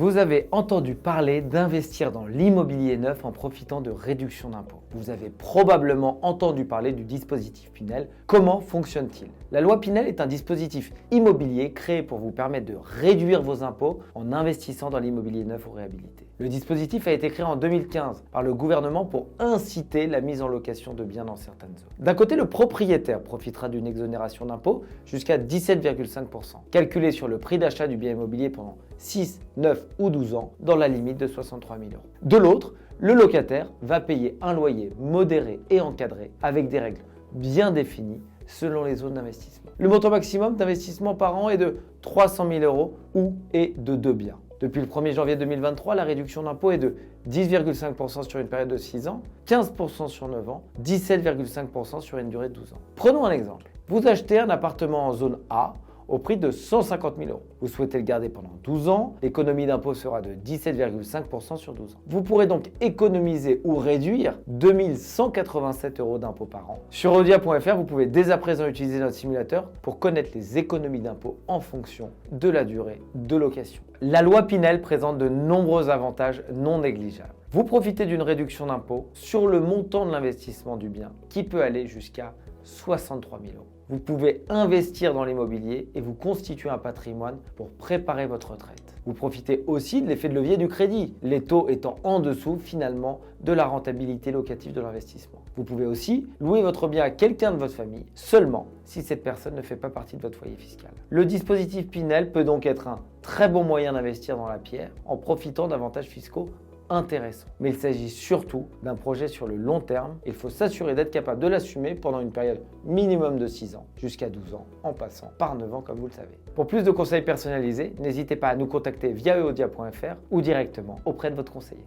Vous avez entendu parler d'investir dans l'immobilier neuf en profitant de réductions d'impôts. Vous avez probablement entendu parler du dispositif Pinel. Comment fonctionne-t-il? La loi Pinel est un dispositif immobilier créé pour vous permettre de réduire vos impôts en investissant dans l'immobilier neuf ou réhabilité. Le dispositif a été créé en 2015 par le gouvernement pour inciter la mise en location de biens dans certaines zones. D'un côté, le propriétaire profitera d'une exonération d'impôts jusqu'à 17,5%, calculée sur le prix d'achat du bien immobilier pendant 6, 9 ou 12 ans, dans la limite de 63 000 euros. De l'autre, le locataire va payer un loyer modéré et encadré avec des règles bien définies selon les zones d'investissement. Le montant maximum d'investissement par an est de 300 000 euros ou est de 2 biens. Depuis le 1er janvier 2023, la réduction d'impôt est de 10,5% sur une période de 6 ans, 15% sur 9 ans, 17,5% sur une durée de 12 ans. Prenons un exemple. Vous achetez un appartement en zone A au prix de 150 000 euros. Vous souhaitez le garder pendant 12 ans, l'économie d'impôt sera de 17,5% sur 12 ans. Vous pourrez donc économiser ou réduire 2 187 euros d'impôt par an. Sur odia.fr, vous pouvez dès à présent utiliser notre simulateur pour connaître les économies d'impôt en fonction de la durée de location. La loi Pinel présente de nombreux avantages non négligeables. Vous profitez d'une réduction d'impôt sur le montant de l'investissement du bien qui peut aller jusqu'à 63 000 euros. Vous pouvez investir dans l'immobilier et vous constituer un patrimoine pour préparer votre retraite. Vous profitez aussi de l'effet de levier du crédit, les taux étant en dessous finalement de la rentabilité locative de l'investissement. Vous pouvez aussi louer votre bien à quelqu'un de votre famille, seulement si cette personne ne fait pas partie de votre foyer fiscal. Le dispositif Pinel peut donc être un très bon moyen d'investir dans la pierre en profitant d'avantages fiscaux intéressant. Mais il s'agit surtout d'un projet sur le long terme. Il faut s'assurer d'être capable de l'assumer pendant une période minimum de 6 ans, jusqu'à 12 ans, en passant par 9 ans comme vous le savez. Pour plus de conseils personnalisés, n'hésitez pas à nous contacter via eodia.fr ou directement auprès de votre conseiller.